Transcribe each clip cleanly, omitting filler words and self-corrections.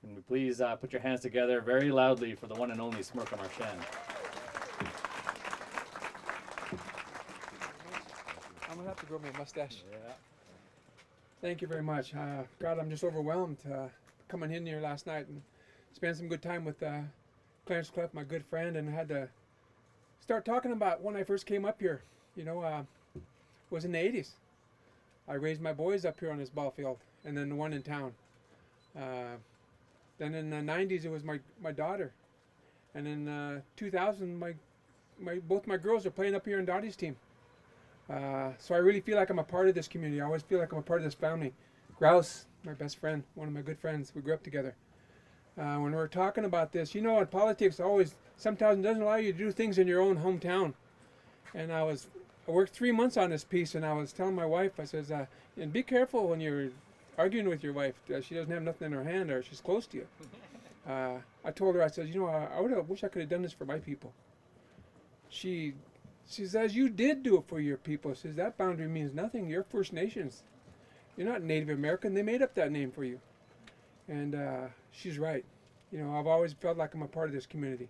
And please put your hands together very loudly for the one and only Smoker Marchand. I'm gonna have to grow my mustache. Yeah. Thank you very much. God, I'm just overwhelmed coming in here last night and spend some good time with Clarence Cleft, my good friend, and I had to start talking about when I first came up here. You know, it was in the 80s. I raised my boys up here on this ball field, and then the one in town. Then in the 90s, it was my daughter. And in 2000, both my girls are playing up here in Dottie's team. So I really feel like I'm a part of this community. I always feel like I'm a part of this family. Grouse, my best friend, one of my good friends, we grew up together. When we were talking about this, you know, in politics, always sometimes it doesn't allow you to do things in your own hometown. And I worked 3 months on this piece, and I was telling my wife, I says, and be careful when you're arguing with your wife. She doesn't have nothing in her hand, or she's close to you. I told her, I said, you know, I wish I could have done this for my people. She says, you did do it for your people. She says, that boundary means nothing. You're First Nations. You're not Native American. They made up that name for you. And she's right. You know, I've always felt like I'm a part of this community.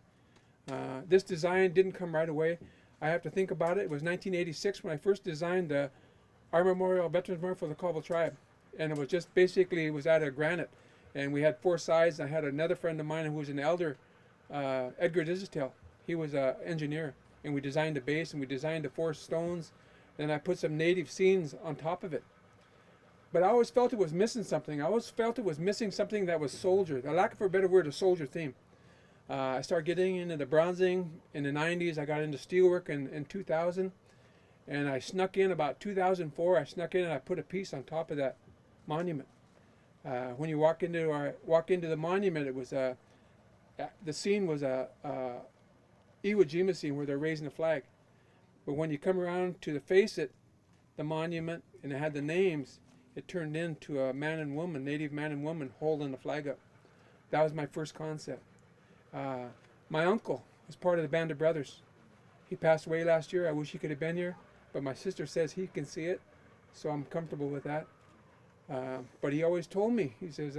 This design didn't come right away. I have to think about it. It was 1986 when I first designed our memorial, Veterans Memorial for the Colville Tribe. And it was just basically, it was out of granite. And we had 4 sides. I had another friend of mine who was an elder, Edgar Disistel. He was an engineer. And we designed the base, and we designed the 4 stones. Then I put some native scenes on top of it. But I always felt it was missing something. I always felt it was missing something that was soldier. The lack of a better word, a soldier theme. I started getting into the bronzing in the 90s. I got into steelwork in 2000. And I snuck in about 2004. I snuck in and I put a piece on top of that monument. When you walk into the monument, it was the scene was a Iwo Jima scene where they're raising the flag. But when you come around to face it, the monument, and it had the names, it turned into a man and woman, native man and woman, holding the flag up. That was my first concept. My uncle was part of the Band of Brothers. He passed away last year. I wish he could have been here, but my sister says he can see it, so I'm comfortable with that. But he always told me, he says,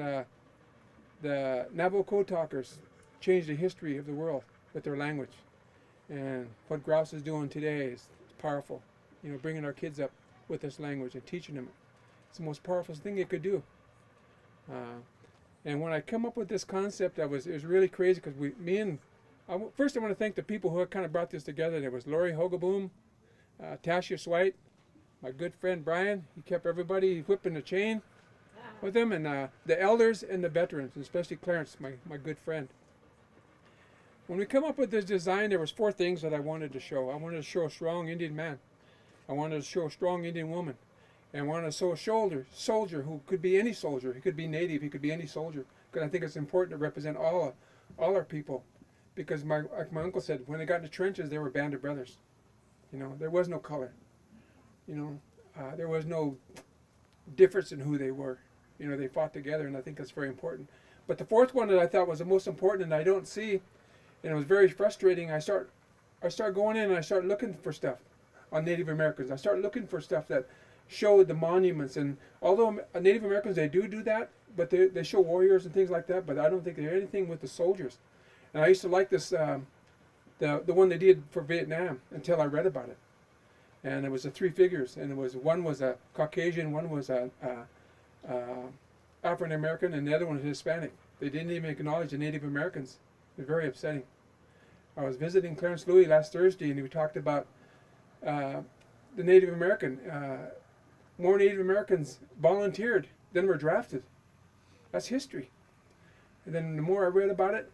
the Navajo code talkers changed the history of the world with their language. And what Grouse is doing today is powerful. You know, bringing our kids up with this language and teaching them. It's the most powerful thing you could do. And when I come up with this concept, it was really crazy because first I want to thank the people who kind of brought this together. There was Lori Hogaboom, Tasha Swite, my good friend Brian. He kept everybody whipping the chain with him, and the elders and the veterans, especially Clarence, my good friend. When we come up with this design, there was 4 things that I wanted to show. I wanted to show a strong Indian man. I wanted to show a strong Indian woman. And I wanted to show a soldier who could be any soldier. He could be native, he could be any soldier. Because I think it's important to represent all our people. Because like my uncle said, when they got in the trenches, they were a band of brothers. You know, there was no color. You know, there was no difference in who they were. You know, they fought together, and I think that's very important. But the 4th one that I thought was the most important, and I don't see, and it was very frustrating. I start going in and I start looking for stuff on Native Americans. I start looking for stuff that showed the monuments. And although Native Americans, they do that, but they show warriors and things like that, but I don't think they had anything with the soldiers. And I used to like this, the one they did for Vietnam until I read about it. And it was the 3 figures, and one was a Caucasian, one was a African American, and the other one was Hispanic. They didn't even acknowledge the Native Americans. It was very upsetting. I was visiting Clarence Louis last Thursday, and we talked about the Native American. More Native Americans volunteered than were drafted. That's history. And then the more I read about it,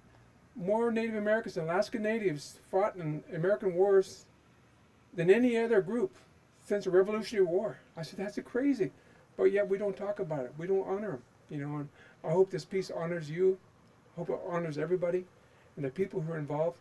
more Native Americans, Alaska Natives, fought in American wars than any other group since the Revolutionary War. I said, that's crazy. But yet we don't talk about it. We don't honor them. You know, and I hope this piece honors you. I hope it honors everybody and the people who are involved.